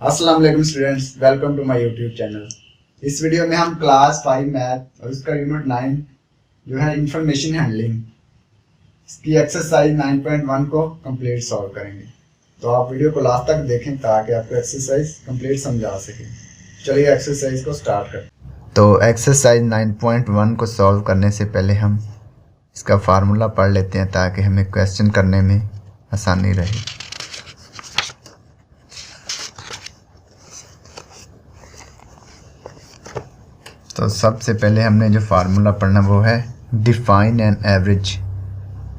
अस्सलाम वालेकुम students, welcome to my YouTube channel. इस वीडियो में हम क्लास 5 मैथ और उसका यूनिट 9 जो है इंफॉर्मेशन हैंडलिंग इसकी एक्सरसाइज 9.1 को कंप्लीट सॉल्व करेंगे। तो आप वीडियो को लास्ट तक देखें ताकि आपको एक्सरसाइज कंप्लीट समझा सके। चलिए एक्सरसाइज को स्टार्ट करते हैं। तो एक्सरसाइज 9.1 को सॉल्व करने से पहले हम इसका फार्मूला पढ़ लेते हैं ताकि हमें क्वेश्चन करने में आसानी रहे। तो सबसे पहले हमने जो फार्मूला पढ़ना वो है define an average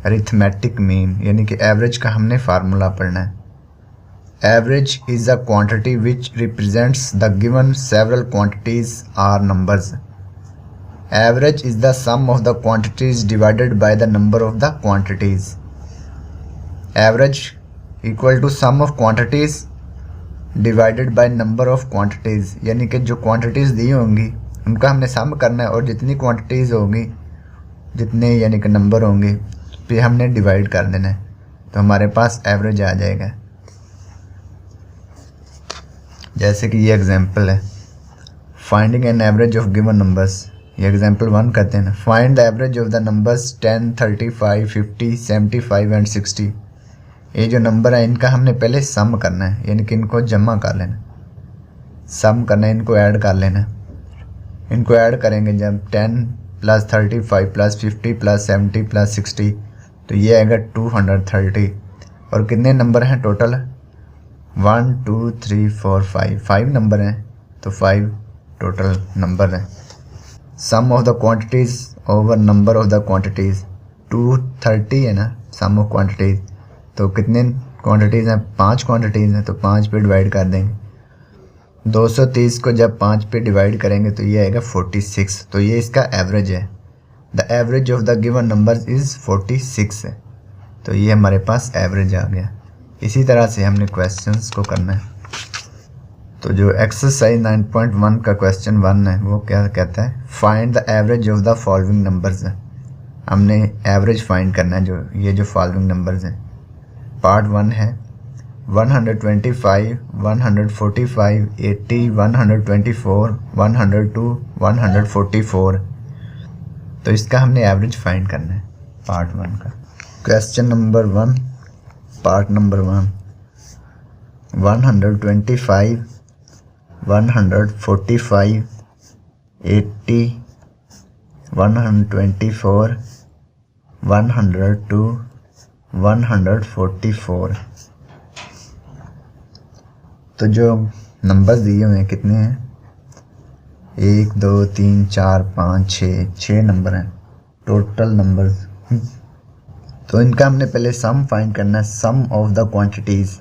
arithmetic mean, यानी कि एवरेज का हमने फार्मूला पढ़ना है। Average is a quantity which represents the given several quantities are numbers. Average is the sum of the quantities divided by the number of the quantities. Average equal to sum of quantities divided by number of quantities, यानी कि जो quantities दी होंगी उनका हमने सम करना है और जितनी क्वांटिटीज़ होंगी, जितने यानी कि नंबर होंगे, फिर हमने डिवाइड कर देना है, तो हमारे पास एवरेज आ जाएगा। जैसे कि ये एग्जांपल है, finding an average of given numbers. ये एग्जांपल 1 कहते हैं ना, find the average of the numbers 10, 35, 50, 75 and 60। ये जो नंबर है इनका हमने पहले सम करना है, यानी कि इनको जमा कर लेना, सम करना है, इनको ऐड कर लेना। इनको ऐड करेंगे जब 10 + 35 + 50 + 70 + 60, तो ये आएगा 230। और कितने नंबर हैं टोटल? 1 2 3 4 5 नंबर हैं, तो 5 टोटल नंबर हैं। Sum of the quantities over number of the quantities 230 है ना सम ऑफ क्वांटिटीज़, तो कितने क्वांटिटीज़ हैं? 5 क्वांटिटीज़ हैं, तो 5 पे डिवाइड कर देंगे। 230 को जब 5 पे डिवाइड करेंगे तो ये आएगा 46, तो ये इसका एवरेज है। The average of the given number is 46 है, तो ये हमारे पास एवरेज आ गया। इसी तरह से हमने क्वेश्चंस को करना है। तो जो एक्सरसाइज 9.1 का क्वेश्चन 1 है वो क्या कहता है? Find the average of the following numbers है। हमने एवरेज फाइंड करना है जो ये जो फॉलोइंग नंबर्स हैं। पार्ट 1 है 125, 145, 80, 124, 102, 144। तो इसका हमने एवरेज फाइंड करना है पार्ट 1 का। Question number 1 part number 1, 125, 145, 80, 124, 102, 144। तो जो नंबर्स दिए हुए हैं कितने हैं? 1 2 3 4 5 6 नंबर हैं टोटल नंबर्स। तो इनका हमने पहले सम फाइंड करना है, सम ऑफ द क्वांटिटीज़।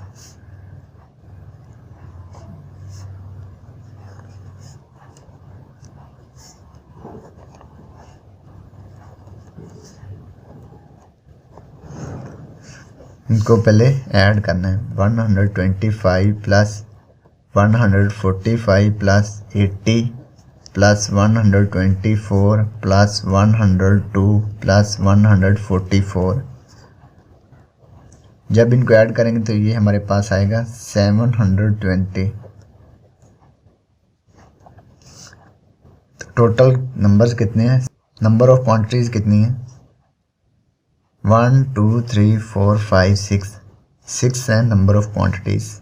इनको पहले ऐड करना है। 125 + 145 + 80 + 124 + 102 + 144। जब इनको ऐड करेंगे तो ये हमारे पास आएगा 720। तो टोटल नंबर्स कितने हैं? नंबर ऑफ क्वांटिटीज़ कितनी है? 1 2 3 4 5 6 है नंबर ऑफ क्वांटिटीज़।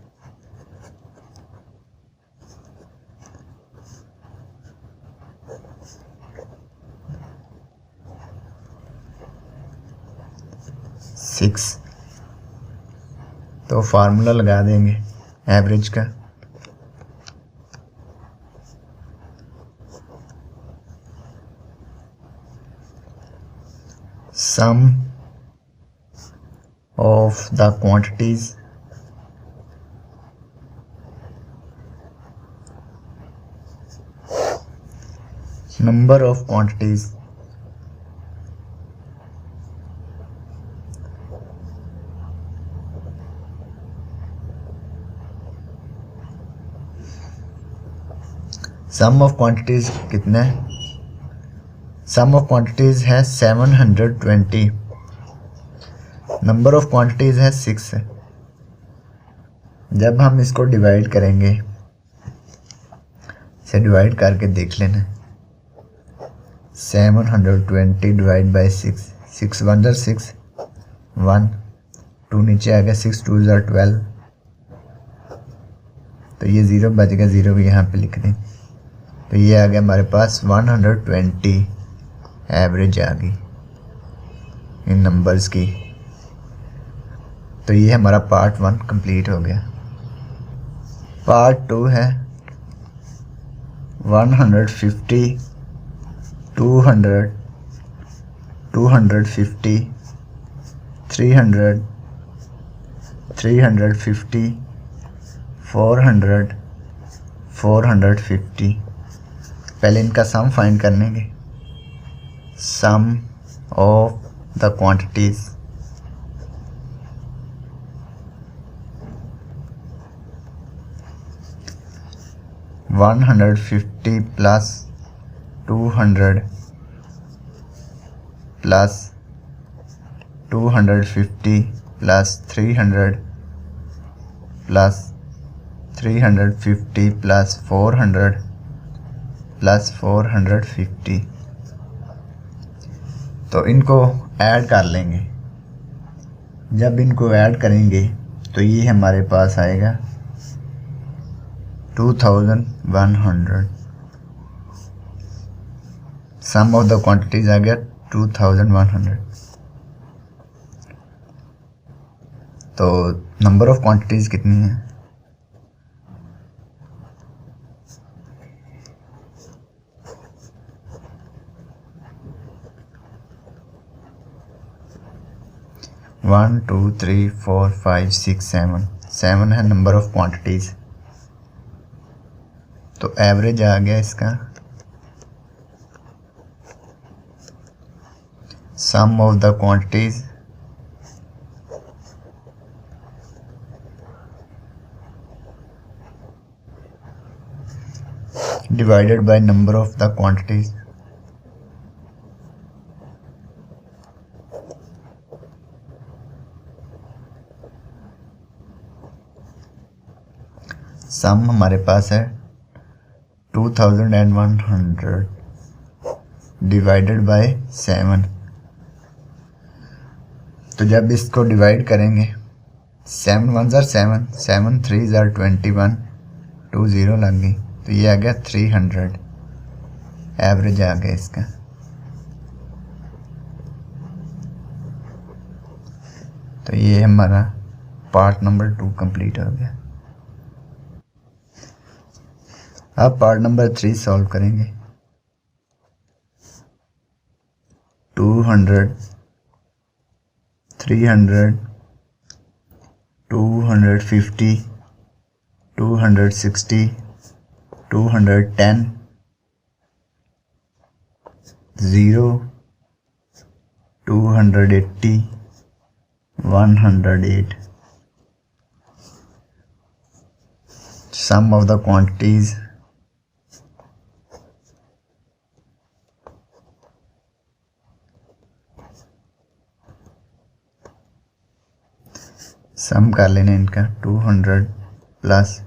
तो फार्मूला लगा देंगे एवरेज का। सम of the quantities number of quantities sum of quantities कितना है? sum of quantities है 720। नंबर ऑफ क्वांटिटीज़ है 6 है। जब हम इसको डिवाइड करेंगे, इसे डिवाइड करके देख लेना। 720 डिवाइड बाई 6, 6 1 ज़र 6, 1 2 नीचे आ गया, 6 2 ज़र 12, तो ये ज़ीरो बच गया, ज़ीरो भी यहाँ पे लिख दें। तो ये आ गया हमारे पास 120 एवरेज आ गई इन नंबर्स की। तो ये हमारा पार्ट 1 कंप्लीट हो गया। पार्ट 2 है 150 200 250 300 350 400 450। पहले इनका सम फाइंड करनेंगे। Sum of the quantities, one 150 plus 200 plus 250 plus 300 plus 350 plus 400 plus 450। तो इनको ऐड कर लेंगे। जब इनको ऐड करेंगे तो ये हमारे पास आएगा 2100। सम ऑफ द क्वांटिटीज आ गया 2100। तो नंबर ऑफ क्वांटिटीज कितनी है? One two three four five six seven, 7 है नंबर ऑफ क्वांटिटीज। तो एवरेज आ गया इसका sum of the quantities divided by number of the quantities. Sum हमारे पास है 2100 डिवाइडेड बाय 7। तो जब इसको डिवाइड करेंगे 7 1 ज़र 7, 7 3 ज़र 21, 2 ज़ीरो लग गई, तो ये आ गया 300 एवरेज आ गया इसका। तो ये हमारा पार्ट नंबर 2 कंप्लीट हो गया। अब पार्ट नंबर 3 सॉल्व करेंगे। 200 300 250 260 210 0 280 108। Sum of the quantities सम कर लेने इनका 200 plus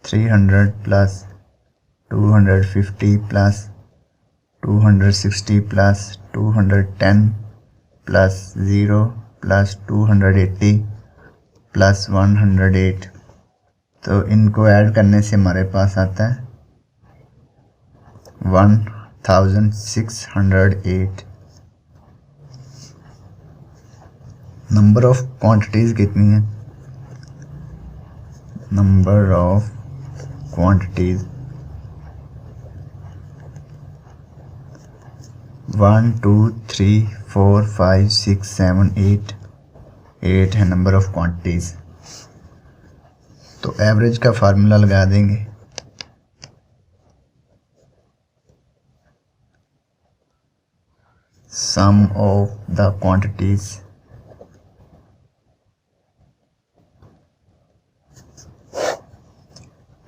300 plus 250 plus 260 plus 210 plus 0 plus 280 plus 108। तो इनको ऐड करने से हमारे पास आता है 1608। नंबर ऑफ क्वांटिटीज कितनी है? नंबर ऑफ क्वांटिटीज 1 2 3 4 5 6 7 8 8 है नंबर ऑफ क्वांटिटीज। तो एवरेज का फार्मूला लगा देंगे। Sum of the quantities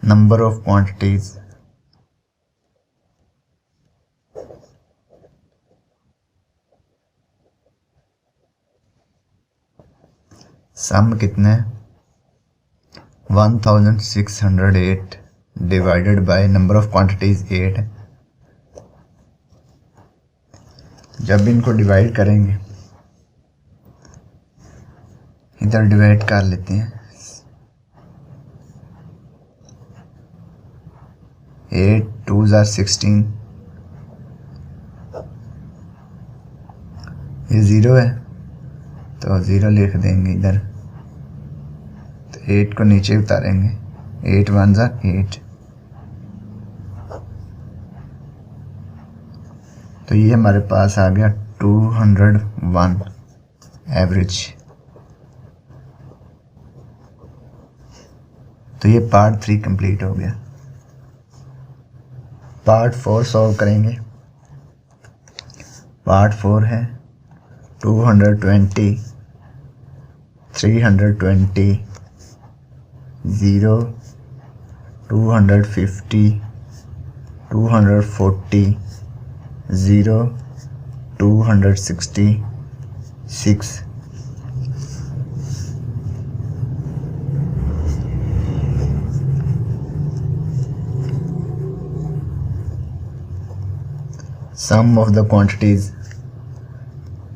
number of quantities sum कितने 1608 divided by number of quantities 8। जब इनको डिवाइड करेंगे, इधर डिवाइड कर लेते हैं। 8 2s are 16, ये 0 है तो 0 लिख देंगे इधर, तो 8 को नीचे उतारेंगे। 8 1s are 8, तो ये हमारे पास आ गया 201 एवरेज। तो ये पार्ट 3 कंप्लीट हो गया। पार्ट 4 सॉल्व करेंगे। पार्ट 4 है 220, 320, 0, 250, 240, 0, 266। Sum of the quantities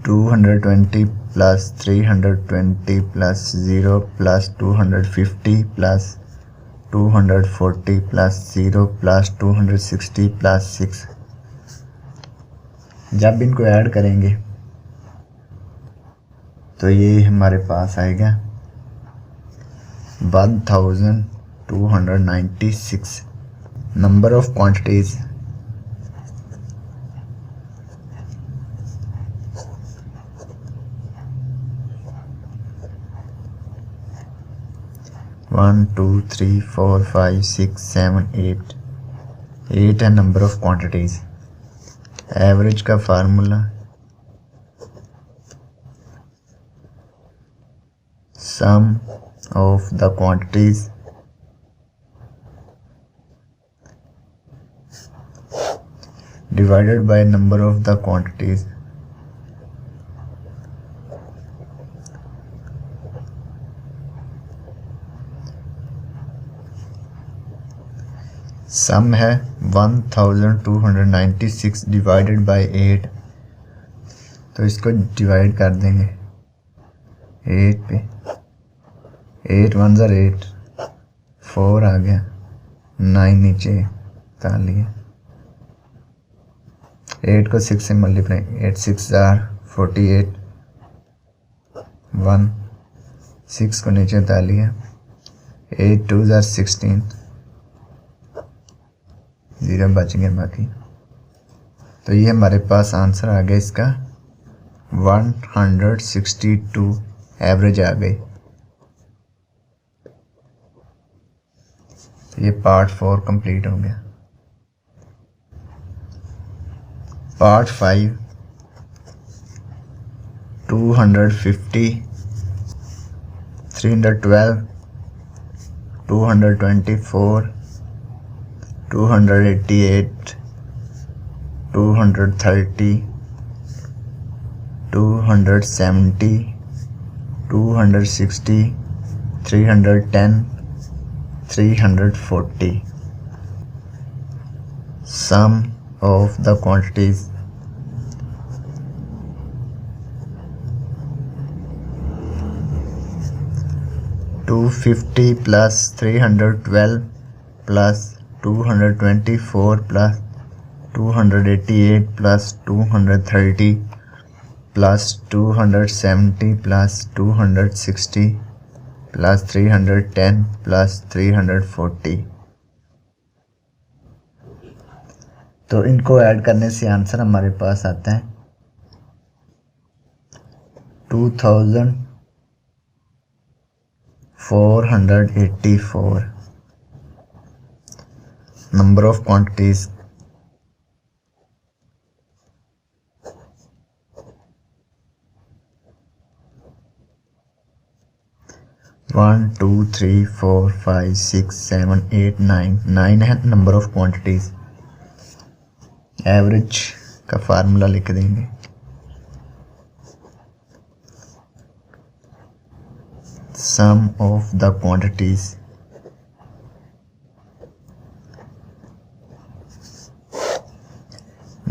220 plus 320 plus 0 plus 250 plus 240 plus 0 plus 260 plus 6। जब इनको ऐड करेंगे तो ये हमारे पास आएगा 1296। नंबर ऑफ क्वांटिटीज 1 2 3 4 5 6 7 8 8 है नंबर ऑफ क्वांटिटीज। एवरेज का formula sum of the quantities divided by number of the quantities. Sum है 1296 डिवाइडेड बाय 8, तो इसको डिवाइड कर देंगे 8 पे। 8 1s are 8, 4 आ गया, 9 नीचे उतार लिया। 8 को 6 से मल्टीप्लाई, 8 6 are 48, 1 6 को नीचे उतार लिया। 8 2s are 16, 0 बच गए बाकी। तो ये हमारे पास आंसर आ गया इसका 162 एवरेज आ गई। तो ये पार्ट 4 कंप्लीट हो गया। Part 5 250, 312, 224, 288, 230, 270, 260, 310, 340। Sum of the quantities 250 plus 312 plus 224 plus 288 plus 230 plus 270 plus 260 plus 310 plus 340। तो इनको ऐड करने से आंसर हमारे पास आता है 2484। नंबर ऑफ क्वांटिटीज 1 2 3 4 5 6 7 8 9 9 है नंबर ऑफ क्वांटिटीज। एवरेज का फार्मूला लिख देंगे sum of the quantities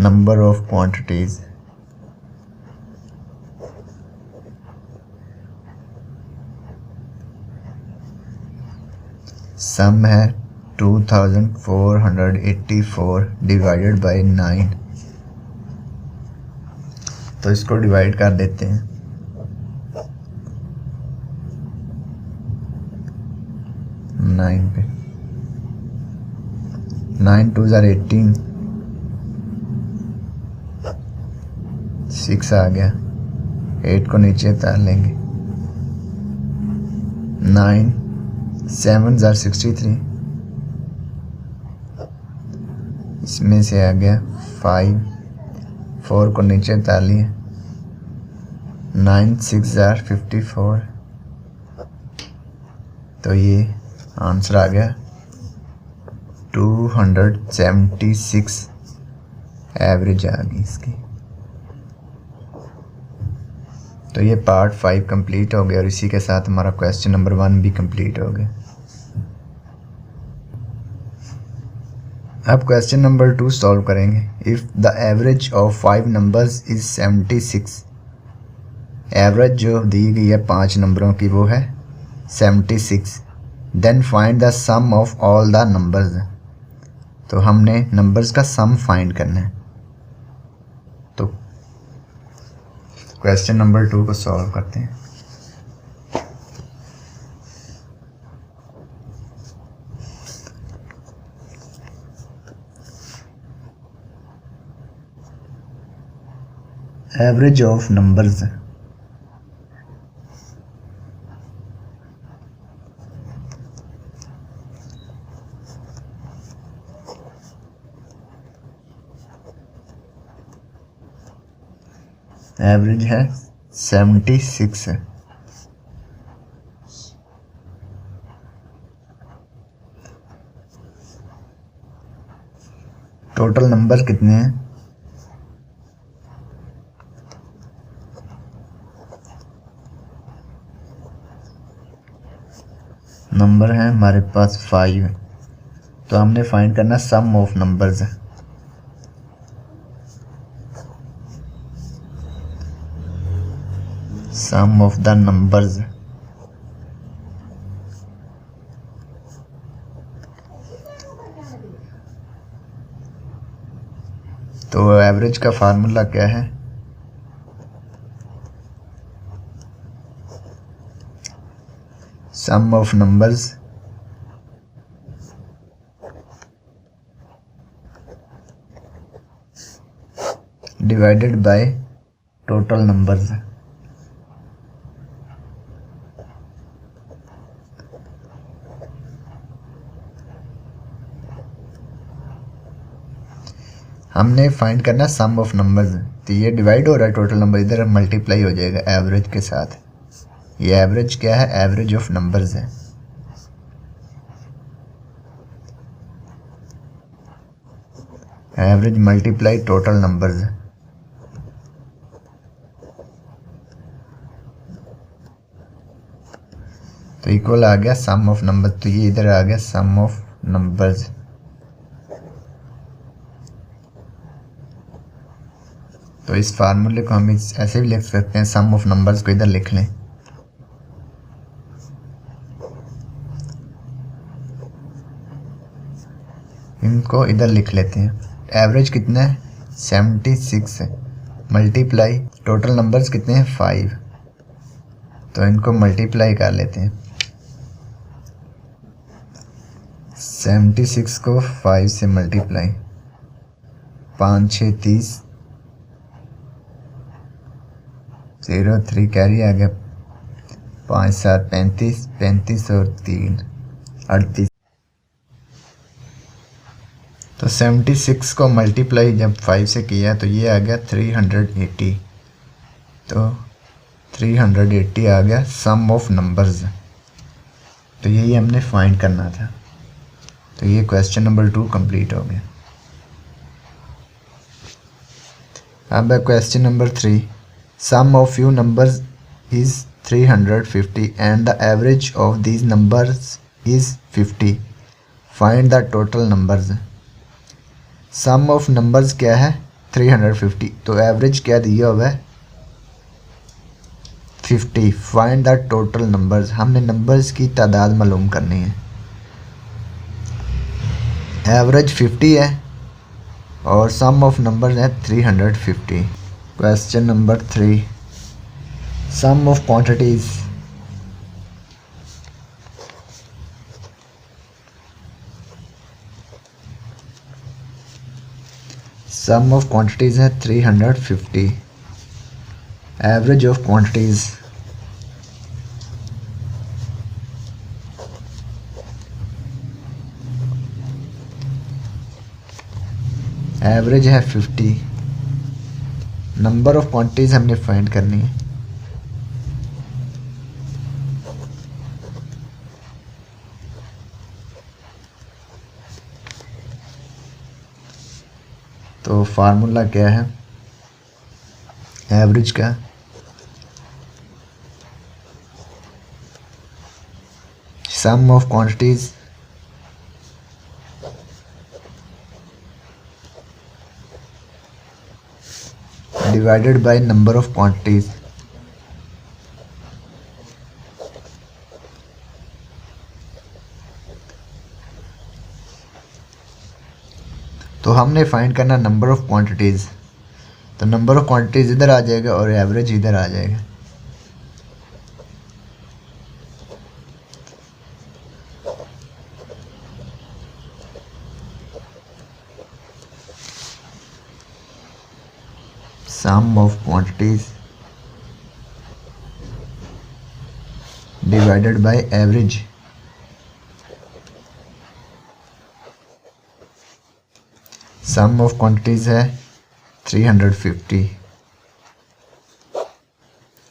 number of quantities, sum है 2484 डिवाइडेड बाई 9। तो इसको डिवाइड कर देते हैं। 9 पे 9 2 ज़ार 18, 6 आ गया, 8 को नीचे उतार लेंगे। 9 7 ज़ार 63, इसमें से आ गया 5, 4 को नीचे उतार लिए। 9 6 ज़ार 54, तो ये आंसर आ गया 276 एवरेज आ गई इसकी। तो ये पार्ट 5 कंप्लीट हो गया और इसी के साथ हमारा क्वेश्चन नंबर 1 भी कंप्लीट हो गया। अब क्वेश्चन नंबर 2 सॉल्व करेंगे। If the average of 5 numbers is 76, average जो दी गई है 5 नंबरों की वो है 76, then find the sum of all the numbers. तो हमने नंबर्स का सम फाइंड करना है। तो क्वेश्चन नंबर 2 को सॉल्व करते हैं। एवरेज ऑफ नंबर्स, एवरेज है 76 है। टोटल नंबर कितने हैं? नंबर है हमारे पास 5, तो हमने फाइंड करना sum of numbers. Sum of the numbers, तो एवरेज का फार्मूला क्या है? Sum of numbers divided by total numbers. हमने फाइंड करना सम ऑफ नंबर्स, तो ये डिवाइड हो रहा है टोटल नंबर, इधर मल्टीप्लाई हो जाएगा एवरेज के साथ। ये एवरेज क्या है? एवरेज ऑफ नंबर्स है। एवरेज मल्टीप्लाई टोटल नंबर्स, तो इक्वल आ गया सम ऑफ नंबर, तो ये इधर आ गया सम ऑफ नंबर्स। तो इस फार्मूले को हम ऐसे भी लिख सकते हैं, सम ऑफ नंबर्स को इधर लिख लें। इनको इधर लिख लेते हैं। एवरेज कितना है? 76 है, मल्टीप्लाई टोटल नंबर्स कितने हैं? 5, तो इनको मल्टीप्लाई कर लेते हैं। 76 को 5 से मल्टीप्लाई, 5 6 30, 0 3 कैरी आ गया, 5 7 35, 35 और 3 38। तो 76 को मल्टीप्लाई जब 5 से किया तो ये आ गया 380, तो 380 आ गया सम ऑफ नंबर्स। तो यही हमने फाइंड करना था। तो ये क्वेश्चन नंबर 2 कंप्लीट हो गया। अब है question number 3। Sum of few numbers is 350 and the average of these numbers is 50. Find the total numbers. Sum of numbers क्या है? 350, तो एवरेज क्या दिया हुआ है 50। फाइंड द टोटल नंबर्स, हमने नंबर्स की तादाद मालूम करनी है। एवरेज 50 है और सम ऑफ नंबर्स है 350। Question number 3, sum of quantities. Sum of quantities है 350। एवरेज ऑफ क्वांटिटीज एवरेज है 50। नंबर ऑफ क्वांटिटीज हमने फाइंड करनी है। तो फार्मूला क्या है एवरेज का, sum of quantities divided by number of quantities. तो हमने फाइंड करना नंबर ऑफ क्वांटिटीज, तो नंबर ऑफ क्वांटिटीज इधर आ जाएगा और एवरेज इधर आ जाएगा। Sum of quantities divided by average. Sum of quantities है 350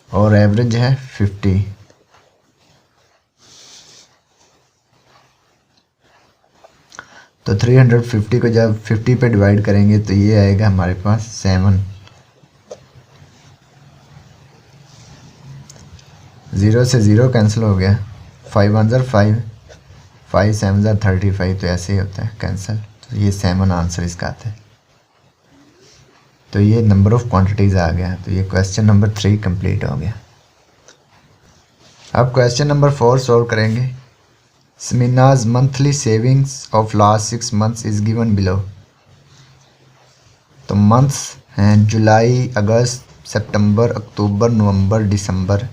और एवरेज है 50। तो 350 को जब 50 पे डिवाइड करेंगे तो ये आएगा हमारे पास 7। 0 से 0 कैंसिल हो गया, 5 1 ज़र 5, 5 7 ज़र 35, तो ऐसे ही होता है कैंसिल। तो ये 7 आंसर इसका आता है। तो ये नंबर ऑफ क्वांटिटीज़ आ गया। तो ये क्वेश्चन नंबर 3 कंप्लीट हो गया। अब क्वेश्चन नंबर 4 सॉल्व करेंगे। स्मिनाज monthly savings of last 6 months is given below. तो मंथ्स हैं जुलाई, अगस्त, सितंबर, अक्टूबर, नवंबर, दिसंबर।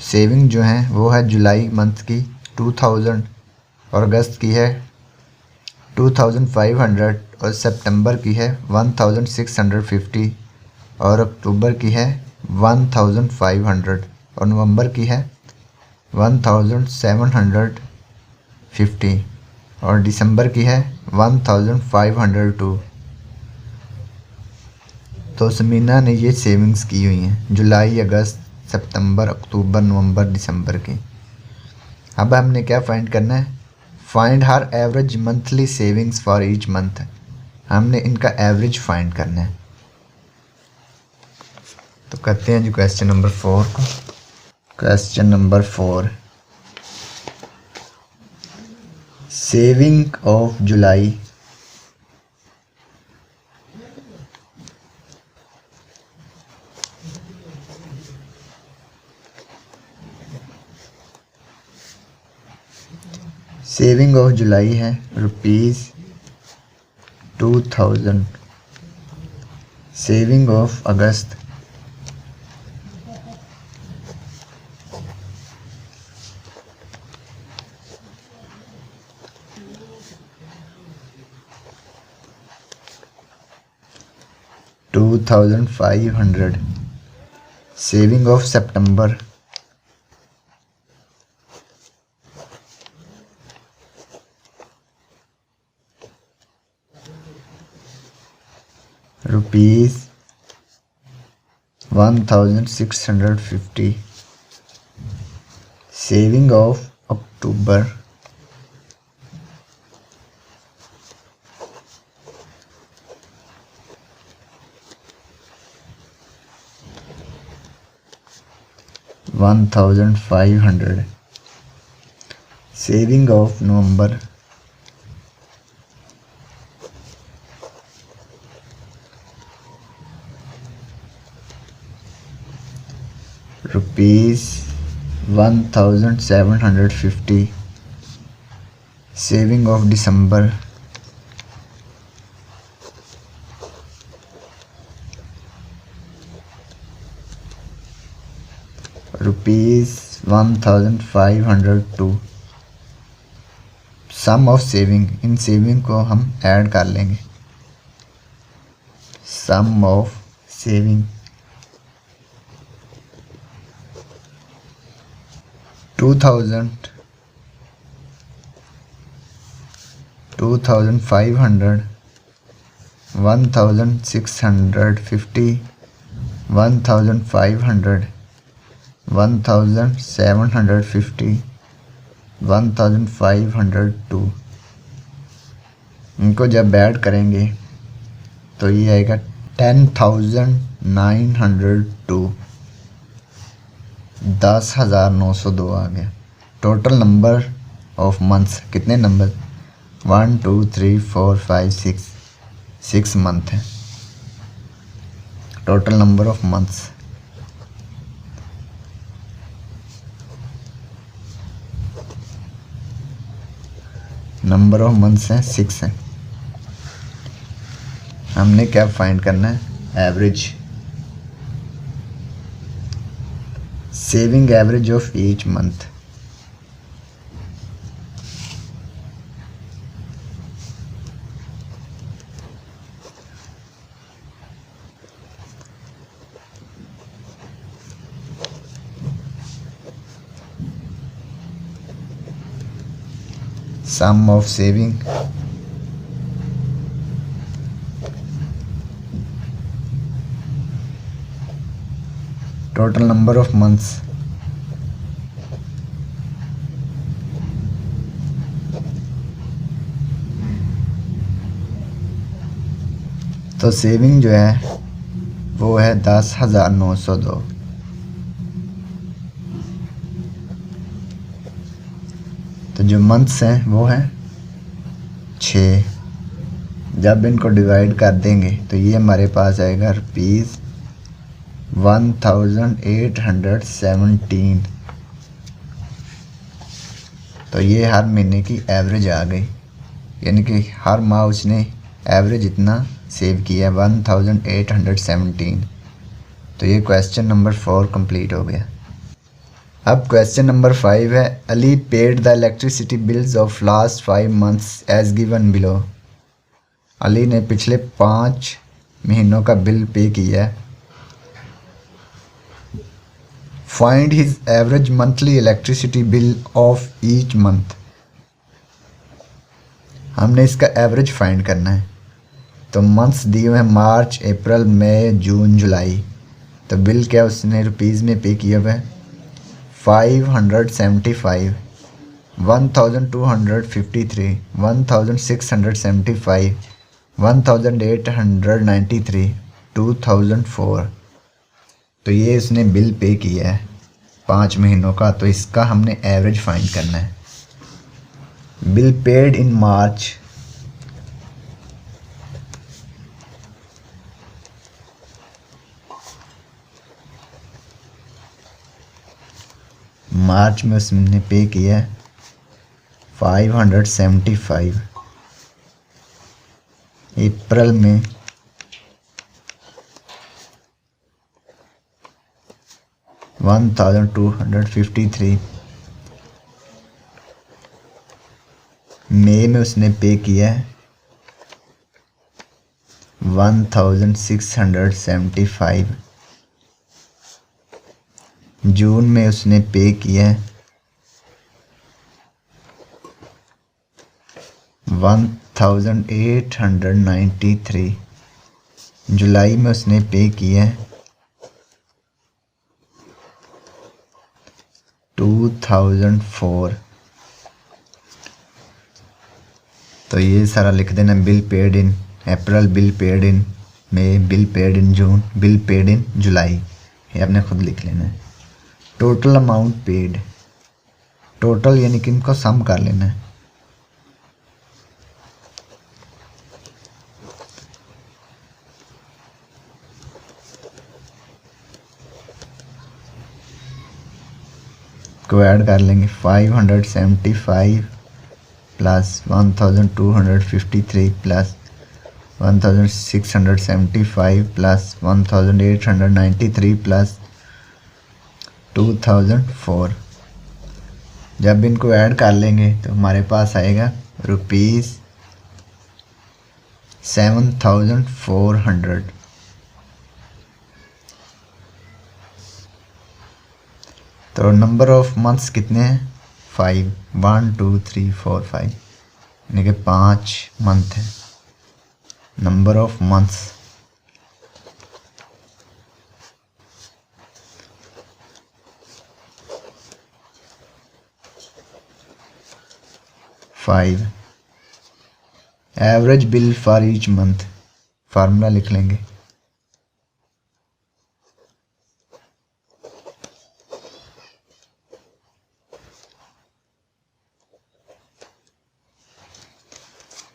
सेविंग जो है वो है जुलाई मंथ की 2000 और अगस्त की है 2500 और सितंबर की है 1650 और अक्टूबर की है 1500 और नवंबर की है 1750 और दिसंबर की है 1502। तो समीना ने ये सेविंग्स की हुई हैं जुलाई, अगस्त, सितंबर, अक्टूबर, नवंबर, दिसंबर की। अब हमने क्या फाइंड करना है, find her average monthly savings for each month. हमने इनका एवरेज फाइंड करना है। तो करते हैं जी क्वेश्चन नंबर 4 को। Question number 4, saving of July. Saving of July है ₹2000। Saving of August ₹2500। Saving of September ₹1650। Saving of October ₹1500। Saving of November ₹1750 saving of December ₹1502 sum of saving, इन सेविंग को हम ऐड कर लेंगे। Sum of saving 2000, 2500, 1650, 1500, 1750, 1502। इनको जब add करेंगे तो ये आएगा 10,902, 10,902 आ गया। टोटल नंबर ऑफ मंथ्स कितने नंबर? 1 2 3 4 5 6, 6 मंथ है total number of months. Number of months हैं 6 हैं। हमने क्या फाइंड करना है? Average, saving average of each month. sum of saving total number of months तो सेविंग जो है वो है 10,902। तो जो मंथ्स हैं वो हैं 6। जब इनको डिवाइड कर देंगे तो ये हमारे पास आएगा ₹1817। तो ये हर महीने की एवरेज आ गई, यानी कि हर माह उसने एवरेज इतना सेव किया 1817। तो ये क्वेश्चन नंबर 4 कंप्लीट हो गया। अब क्वेश्चन नंबर 5 है, Ali paid the electricity bills of last 5 months as given below. Ali ने पिछले 5 महीनों का बिल पे किया है। Find his average monthly electricity bill of each month. हमने इसका एवरेज फाइंड करना है। तो मंथ्स दिए हुए हैं मार्च, अप्रैल, मई, जून, जुलाई। तो बिल क्या उसने रुपीज़ में पे किया हुआ है? 575, 1253, 1675, 1893, 2004। तो ये इसने बिल पे किया है 5 महीनों का। तो इसका हमने एवरेज फाइंड करना है। बिल पेड इन मार्च, मार्च में उसने पे किया 575, अप्रैल में 1253, मई में उसने पे किया 1675, जून में उसने पे किया 1893, जुलाई में उसने पे किया 2004। तो ये सारा लिख देना। Bill paid in April, bill paid in May, bill paid in June, bill paid in July. ये आपने खुद लिख लेना है। टोटल अमाउंट पेड, टोटल यानी कि इनको सम कर लेना है। इसको ऐड कर लेंगे 575 प्लस 1253 प्लस 1675 प्लस 1893 प्लस 2004। जब इनको ऐड कर लेंगे तो हमारे पास आएगा ₹7400। तो नंबर ऑफ मंथ्स कितने हैं? 5, 1 2 3 4 5, यानी कि 5 मंथ है। Number of months five. Average bill for each month, formula लिख लेंगे।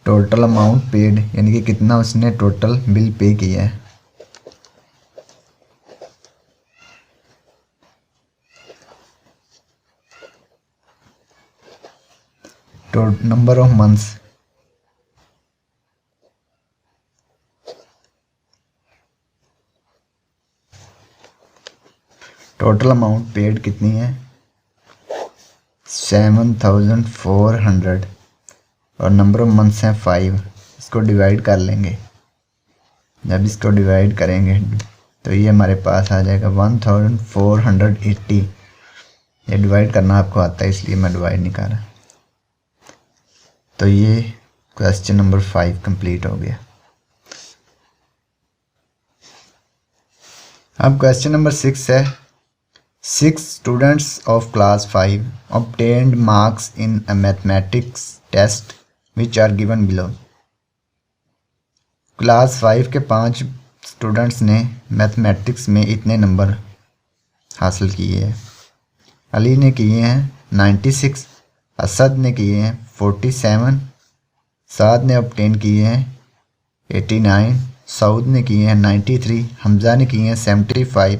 टोटल अमाउंट पेड, यानी कि कितना उसने टोटल बिल पे किया है। Number of months, total amount paid कितनी है? 7400 और नंबर ऑफ मंथ्स हैं 5। इसको डिवाइड कर लेंगे। जब इसको डिवाइड करेंगे तो ये हमारे पास आ जाएगा 1480। ये डिवाइड करना आपको आता है, इसलिए मैं डिवाइड नहीं कर रहा। तो ये क्वेश्चन नंबर 5 कंप्लीट हो गया। अब क्वेश्चन नंबर 6 है। 6 students of class 5 obtained marks in a mathematics test which are given below। Class 5 के 5 स्टूडेंट्स ने मैथमेटिक्स में इतने नंबर हासिल किए हैं। अली ने किए हैं 96, असद ने किए हैं 47, साद ने ऑब्टेन किए हैं 89, सऊद ने किए हैं 93, हमज़ा ने किए हैं 75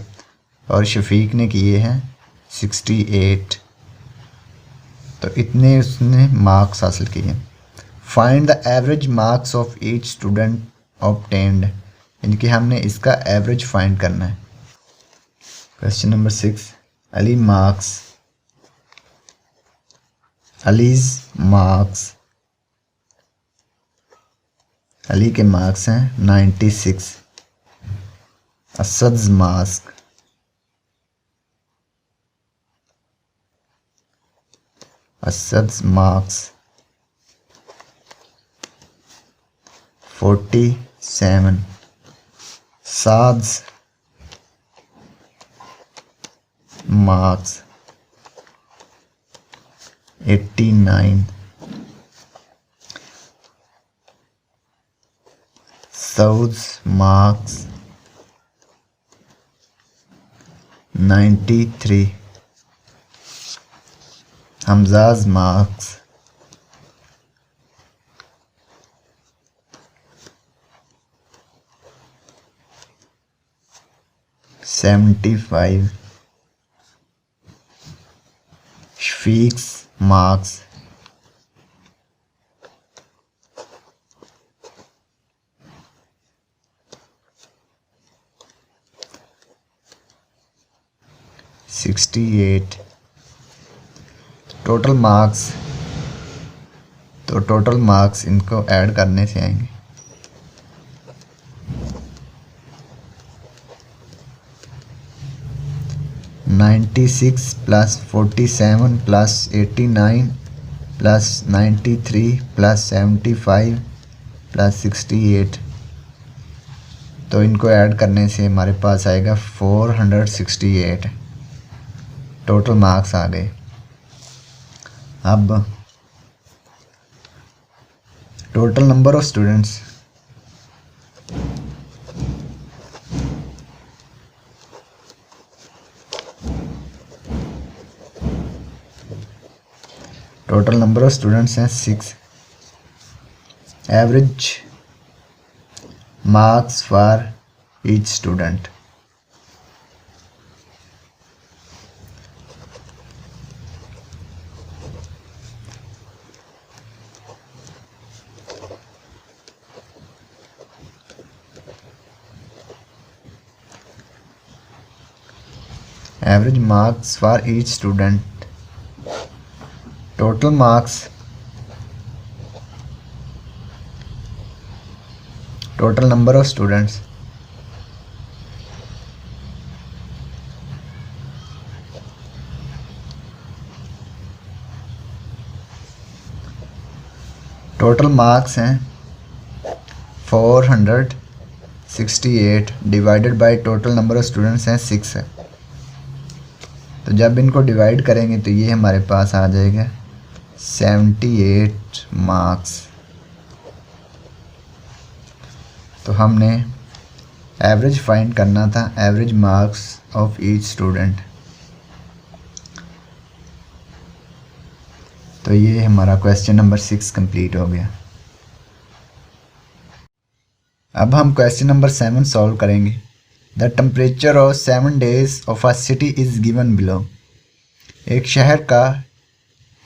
और शफीक ने किए हैं 68। तो इतने उसने मार्क्स हासिल किए। Find the average marks of each student obtained, यानी कि हमने इसका एवरेज फाइंड करना है। क्वेश्चन नंबर 6, अली मार्क्स, अलीज मार्क्स, अली के मार्क्स हैं 96। Asad marks, Asad marks 47। साद्स मार्क्स 89। सऊद्स मार्क्स 93। हमजाज मार्क्स 75। शफीक्स मार्क्स 68। टोटल मार्क्स, तो टोटल मार्क्स इनको ऐड करने से आएंगे। $96 plus 47 plus 89 plus 93 plus 75 plus 68। तो इनको ऐड करने से हमारे पास आएगा 468। टोटल मार्क्स आ गए। अब total number of students, total number of students हैं 6। Average marks for each student, average marks for each student, total marks, total number of students, total marks हैं 468 divided by total number of students हैं 6 है। तो जब इनको divide करेंगे तो ये हमारे पास आ जाएगा 78 मार्क्स। तो हमने एवरेज फाइंड करना था, average marks of each student. तो ये हमारा क्वेश्चन नंबर 6 कंप्लीट हो गया। अब हम क्वेश्चन नंबर 7 सॉल्व करेंगे। The temperature of 7 days of a city is given below. एक शहर का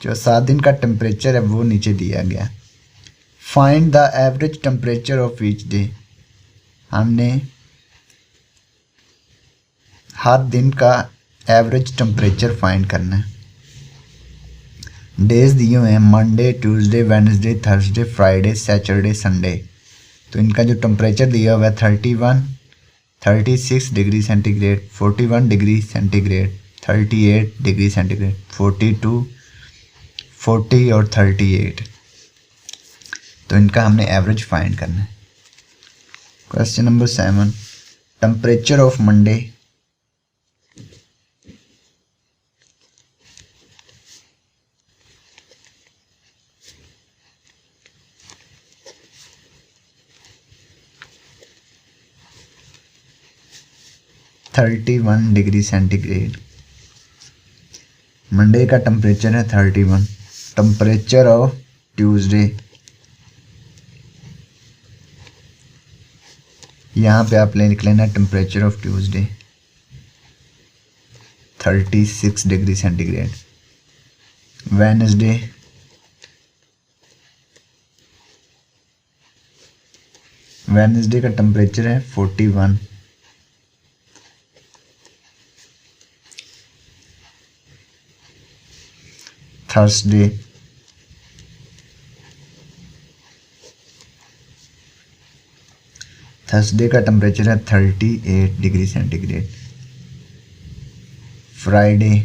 जो 7 दिन का टेम्परेचर है वो नीचे दिया गया। Find the average temperature of each day. हमने हर दिन का एवरेज टेम्परेचर फाइंड करना है। डेज दिए हुए हैं Monday, Tuesday, Wednesday, Thursday, Friday, Saturday, Sunday. तो इनका जो टेम्परेचर दिया हुआ है 31, 36 degree centigrade, 41 degree centigrade, 38 degree centigrade, 42, 40 और 38। तो इनका हमने एवरेज फाइंड करना है। Question number 7, temperature of Monday, (31 degree centigrade. Monday का टेम्परेचर है 31। टेम्परेचर ऑफ ट्यूसडे, यहाँ पे आप लिख लेना temperature of Tuesday 36 degree centigrade. Wednesday, Wednesday का टेम्परेचर है 41। थर्सडे, थर्सडे का टेम्परेचर है 38 डिग्री सेंटीग्रेड। फ्राइडे,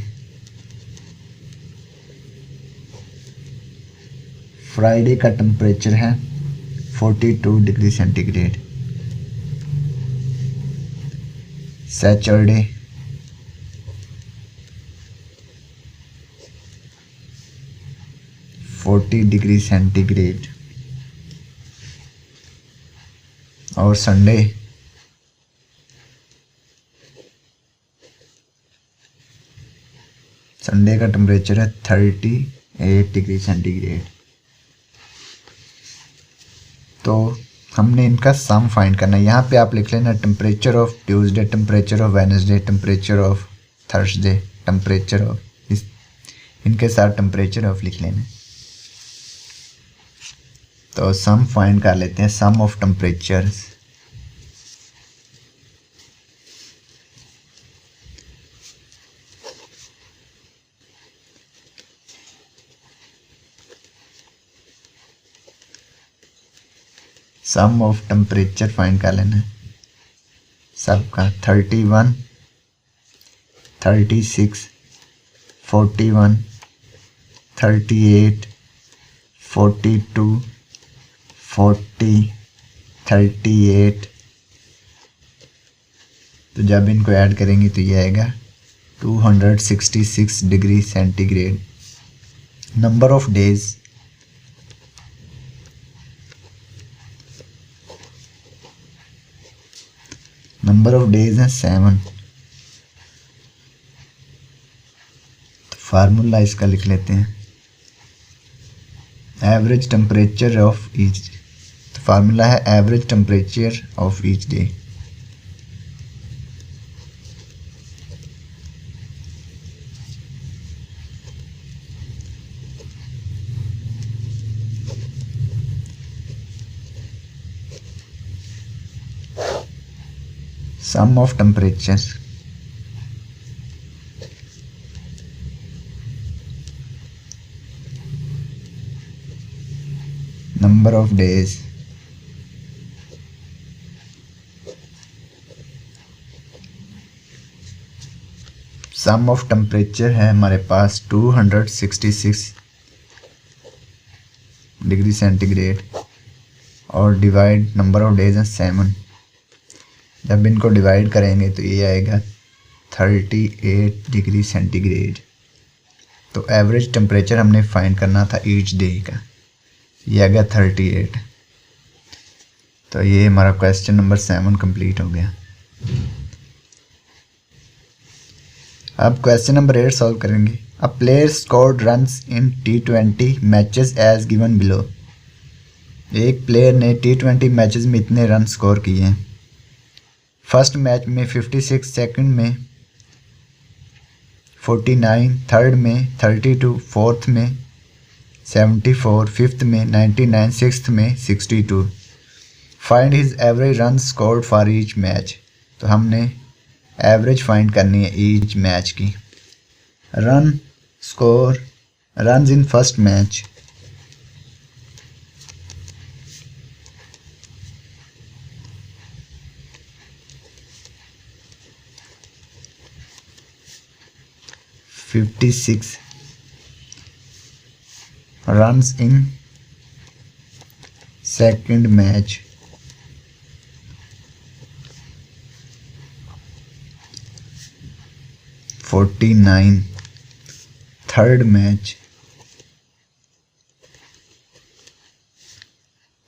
फ्राइडे का टेम्परेचर है 42 degree centigrade. Saturday, degree centigrade. और संडे, संडे का टेम्परेचर है 38 डिग्री सेंटीग्रेड। तो हमने इनका सम फाइंड करना है। यहाँ पे आप लिख लेना temperature of Tuesday, temperature of Wednesday, temperature of Thursday, temperature of इनके साथ टेम्परेचर ऑफ लिख लेना। तो सम फाइंड कर लेते हैं, sum of temperatures. Sum of temperature find कर लेना है सबका। 31, 36, 41, 38, 42, 40, 38। तो जब इनको ऐड करेंगे तो ये आएगा 266 degree centigrade. Number of days, number of days है 7। तो फार्मूला इसका लिख लेते हैं, एवरेज टेम्परेचर ऑफ ईच। तो फार्मूला है average temperature of each day. Sum of temperature, number of days, sum of temperature है हमारे पास 266 डिग्री सेंटीग्रेड और डिवाइड नंबर ऑफ डेज है 7। जब इनको डिवाइड करेंगे तो ये आएगा 38 डिग्री सेंटीग्रेड। तो एवरेज टेम्परेचर हमने फाइंड करना था ईच डे का, ये आ गया 38। तो ये हमारा क्वेश्चन नंबर 7 कंप्लीट हो गया। अब क्वेश्चन नंबर 8 सॉल्व करेंगे। A player scored runs in T20 matches as given below. एक प्लेयर ने T20 मैचेस में इतने रन स्कोर किए हैं। फर्स्ट मैच में 56, सेकंड में 49, थर्ड में 32, फोर्थ में 74, फिफ्थ में 99, सिक्स्थ में 62। Find his average run scored for each match. तो हमने एवरेज फाइंड करनी है ईच मैच की। Run score, runs in first match, (56) runs in second match, 49 third match,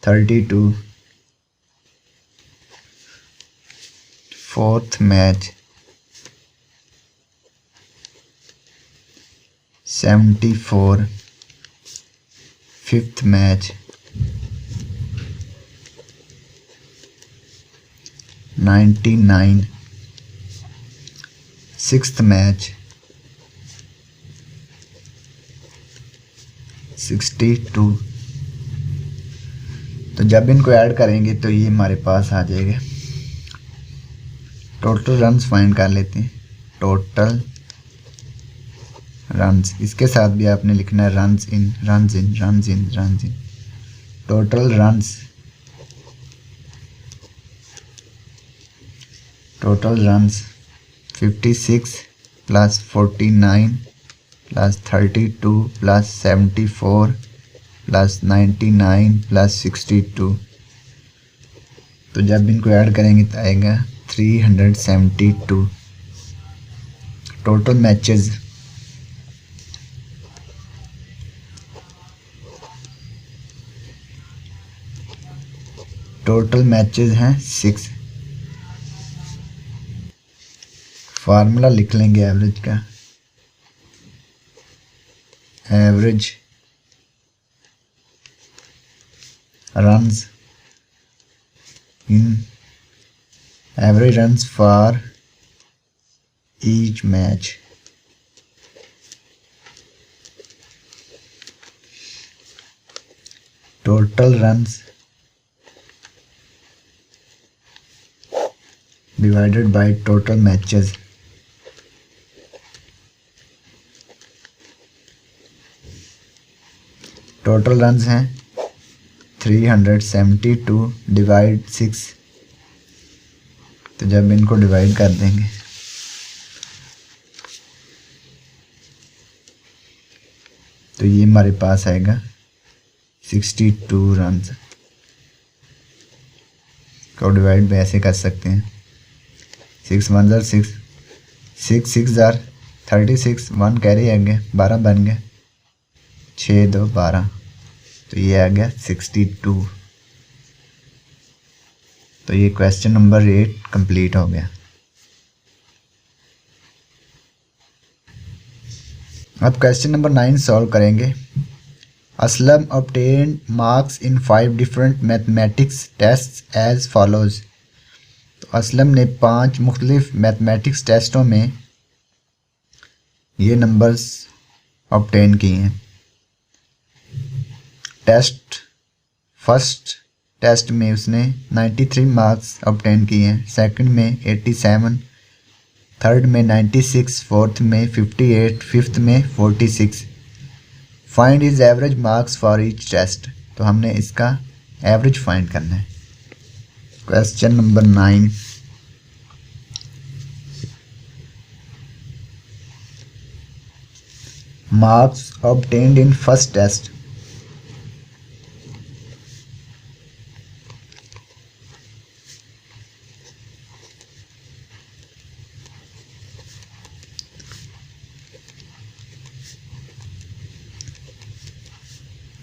32 fourth match, 74 fifth match, 99 sixth match, 62। तो जब इनको add करेंगे तो ये हमारे पास आ जाएगा। टोटल रन्स फाइंड कर लेते हैं। टोटल रन्स, इसके साथ भी आपने लिखना है runs in, runs in, runs in, runs in. Total runs, total runs 56 plus 49 plus 32 plus 74 plus 99 plus 62। तो जब इनको ऐड करेंगे तो आएगा 372। टोटल मैचेस, टोटल मैचेस हैं 6। फार्मूला लिख लेंगे एवरेज का। Average runs in, average runs for each match. Total runs divided by total matches। Total runs हैं 372 डिवाइड 6। तो जब इनको डिवाइड कर देंगे तो ये हमारे पास आएगा 62 रन्स। को डिवाइड भी ऐसे कर सकते हैं। 6 1 जार 6, 6 6 जार 36, 1 कैरी आ गया, 12 बन गया, 6 2 12। तो ये आ गया 62। तो ये क्वेश्चन नंबर 8 कंप्लीट हो गया। अब क्वेश्चन नंबर 9 सॉल्व करेंगे। Aslam obtained marks in 5 different mathematics tests as follows। तो असलम ने 5 मुख्तलिफ मैथमेटिक्स टेस्टों में ये नंबर्स ऑब्टेन किए हैं। फर्स्ट टेस्ट में उसने 93 मार्क्स ऑब्टेन किए हैं, सेकंड में 87, थर्ड में 96, फोर्थ में 58, फिफ्थ में 46। Find is average marks for each test. तो हमने इसका एवरेज फाइंड करना है। Question number 9, marks obtained in first test.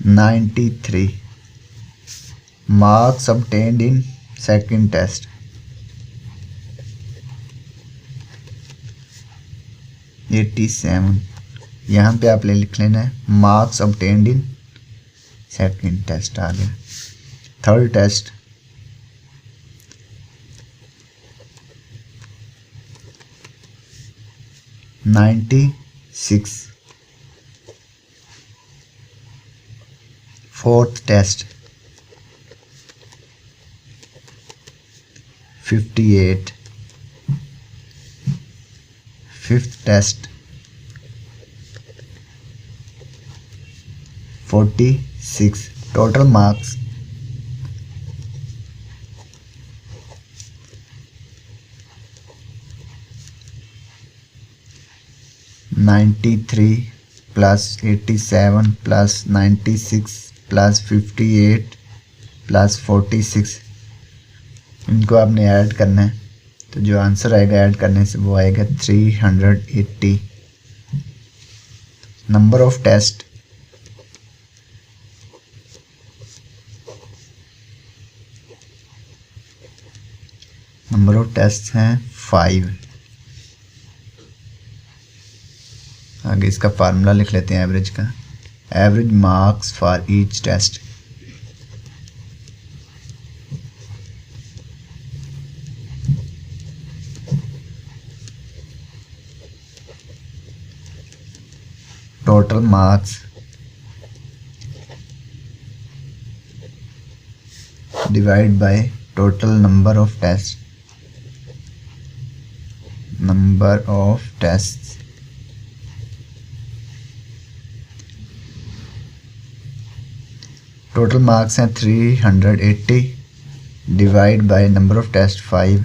(93) marks obtained in second test। (87) यहाँ पे आप लिख लेना है marks obtained in second test आ गया। Third test 96। Fourth test 58। Fifth test 46। Total marks 93 plus 87 plus 96 plus 58 plus 46। इनको आपने ऐड करना है, तो जो आंसर आएगा ऐड करने से वो आएगा 380। नंबर ऑफ टेस्ट हैं 5। आगे इसका फार्मूला लिख लेते हैं एवरेज का। Average marks for each test. Total marks divide by total number of test. Number of test total marks हैं 380 divide by number of test 5।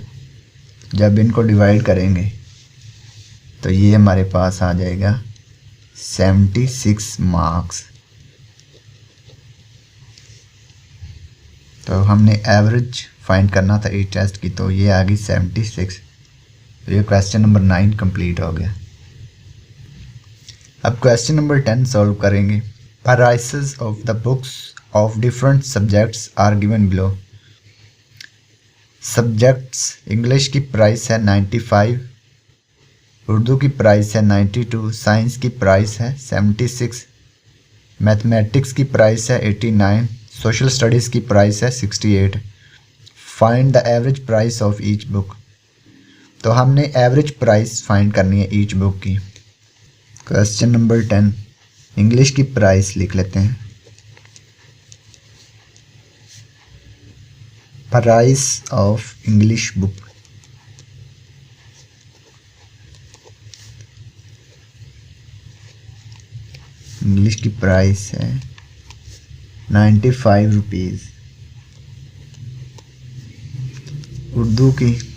जब इनको डिवाइड करेंगे तो ये हमारे पास आ जाएगा 76 मार्क्स। तो हमने एवरेज फाइंड करना था ईच टेस्ट की, तो ये आ गई 76। तो ये क्वेश्चन नंबर 9 कंप्लीट हो गया। अब क्वेश्चन नंबर 10 सॉल्व करेंगे। Prices of the books of different subjects are given below. Subjects English की प्राइस है 95, उर्दू की प्राइस है 92, साइंस की प्राइस है 76, मैथमेटिक्स की प्राइस है 89, सोशल स्टडीज़ की प्राइस है 68। Find the average price of each book. तो हमने एवरेज प्राइस फाइंड करनी है ईच बुक की। क्वेश्चन नंबर 10 इंग्लिश की प्राइस लिख लेते हैं। Price of English book English की प्राइस है 95 रुपीज़। उर्दू की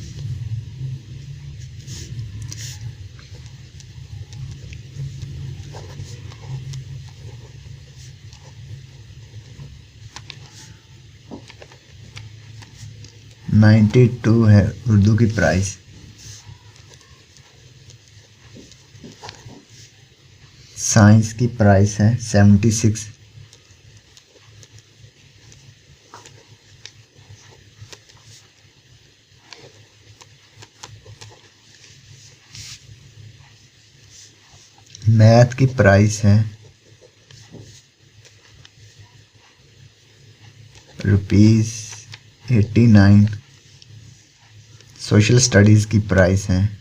92 है उर्दू की प्राइस। साइंस की प्राइस है 76। मैथ की प्राइस है ₹89। सोशल स्टडीज़ की प्राइस है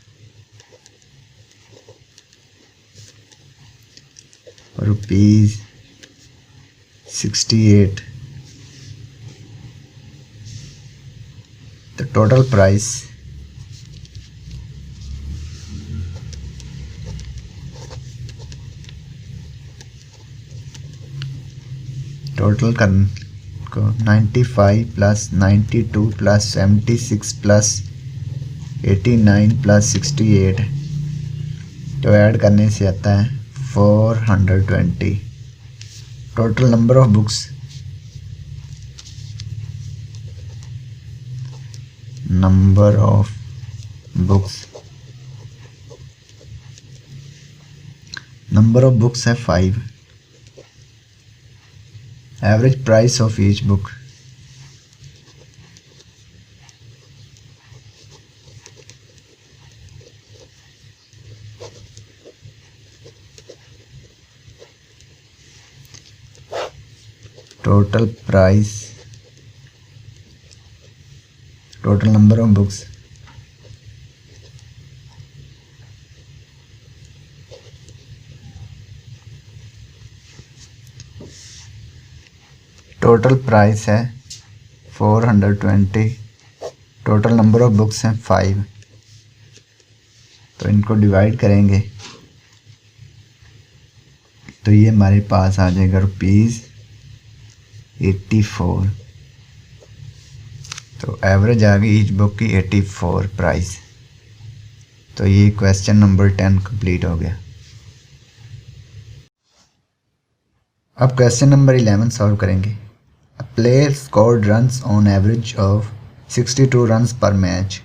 ₹68। तो टोटल प्राइस को 95 प्लस 92 प्लस 76 प्लस 89 प्लस 68 तो ऐड करने से आता है 420। Total number of books, number of books है 5। Average price of each book, total price, total number of books, total price है 420, टोटल नंबर ऑफ बुक्स हैं 5। तो इनको डिवाइड करेंगे तो ये हमारे पास आ जाएगा ₹84। तो एवरेज आ गई ईच बुक की 84 प्राइस। तो ये क्वेश्चन नंबर 10 कंप्लीट हो गया। अब क्वेश्चन नंबर 11 सॉल्व करेंगे। A player scored runs on average of 62 runs per match।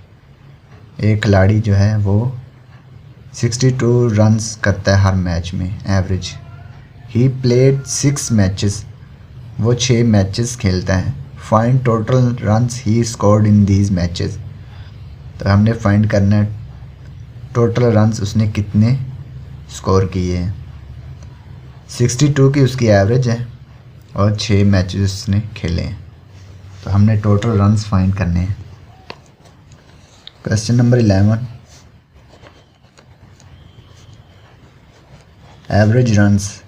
एक खिलाड़ी जो है वो 62 रन्स करता है हर मैच में एवरेज। He played 6 मैचेस, वो 6 मैचेस खेलता है। Find total runs he scored in these matches। तो हमने फाइंड करना है टोटल रन्स उसने कितने स्कोर किए हैं। 62 की उसकी एवरेज है और 6 मैचेस उसने खेले हैं। तो हमने टोटल रन्स फाइंड करने हैं। Question number 11, average runs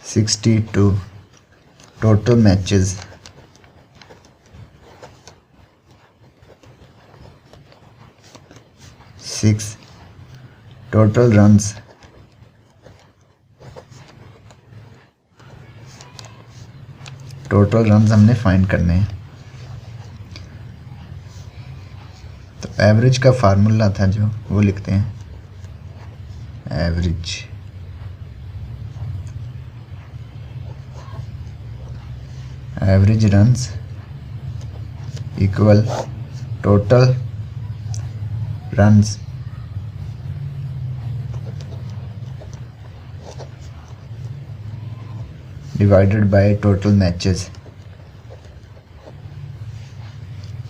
62, total matches 6, total runs हमने फाइंड करने हैं। तो एवरेज का फार्मूला था जो वो लिखते हैं। Average runs equal total runs divided by total matches.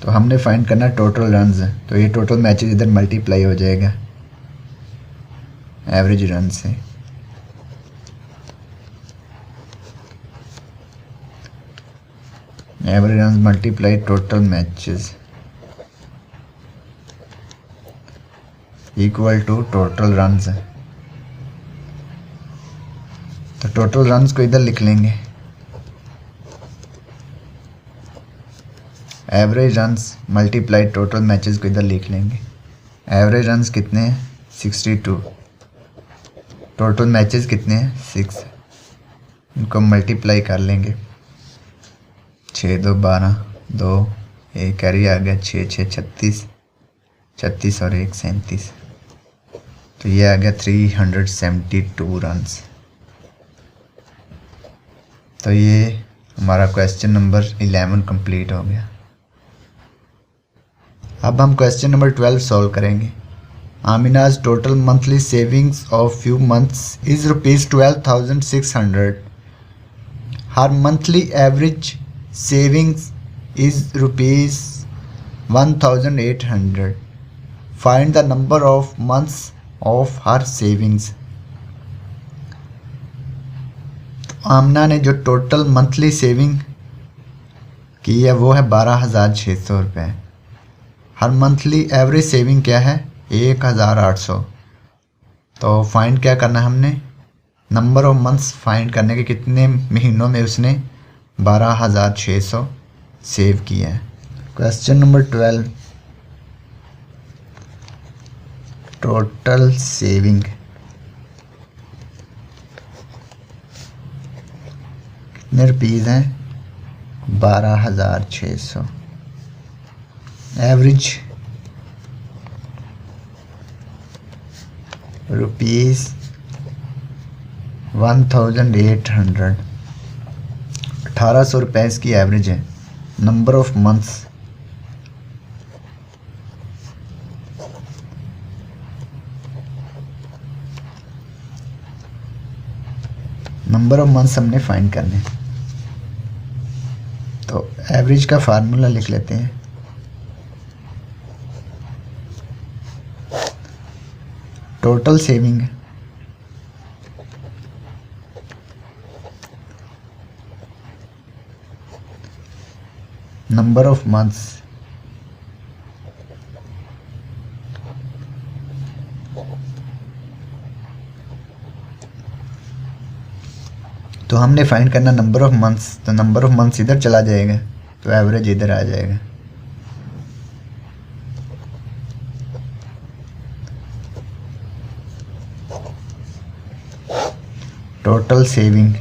तो हमने फाइंड करना टोटल रन्स, तो ये टोटल मैचेस इधर मल्टीप्लाई हो जाएगा एवरेज रन से। Average run multiply total matches equal to total runs. तो टोटल रन्स को इधर लिख लेंगे। Average runs multiply total matches को इधर लिख लेंगे। एवरेज रन्स कितने हैं 62, टोटल मैचेस कितने हैं 6, इनको मल्टीप्लाई कर लेंगे। 6 2 12, 2 एक कैरी आ गया, 6 6 36, 36 और 1 37। तो ये आ गया 372 रन्स। तो ये हमारा क्वेश्चन नंबर 11 कंप्लीट हो गया। अब हम क्वेश्चन नंबर 12 सॉल्व करेंगे। आमिनाज total monthly savings of few months is ₹12,600। Her monthly average savings is ₹1,800। Find the number of months of her savings. Amna ने जो टोटल मंथली सेविंग की है वो है 12,600 रुपये। हर मंथली एवरेज सेविंग क्या है 1,800। तो फाइंड क्या करना है हमने, नंबर ऑफ मंथ्स फाइंड करने के कितने महीनों में उसने 12,600 सेव किया है। क्वेश्चन नंबर 12, टोटल सेविंग कितने रुपीज़ हैं? 12,600। Average rupees 1,800। 1,800 रुपये इसकी एवरेज है। नंबर ऑफ मंथ्स हमने फाइंड करने। तो एवरेज का फार्मूला लिख लेते हैं। Total saving number of months तो हमने फाइंड करना नंबर ऑफ मंथ्स, तो नंबर ऑफ मंथ्स इधर चला जाएगा तो एवरेज इधर आ जाएगा। Total saving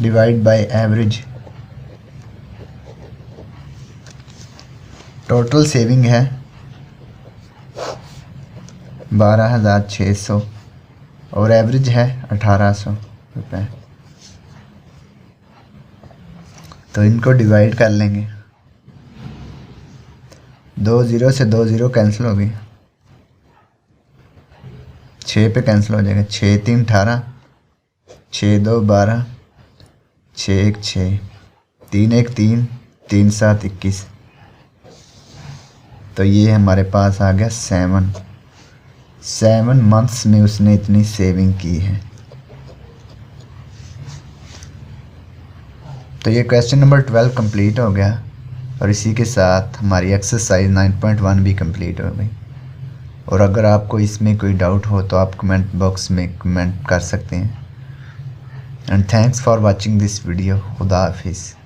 divide by average. Total saving है 12,600 और एवरेज है 1,800 रुपये। तो इनको डिवाइड कर लेंगे। 2 0 से 2 0 कैंसिल हो गई, 6 पे कैंसिल हो जाएगा। 6 3 18, 6 2 12, 6 1 6, 3 1 3, 3 7 21। तो ये हमारे पास आ गया 7 मंथ्स में उसने इतनी सेविंग की है। तो ये क्वेश्चन नंबर 12 कंप्लीट हो गया और इसी के साथ हमारी एक्सरसाइज 9.1 भी कंप्लीट हो गई। और अगर आपको इसमें कोई डाउट हो तो आप कमेंट बॉक्स में कमेंट कर सकते हैं। And thanks for watching this video. खुदा हाफिज़।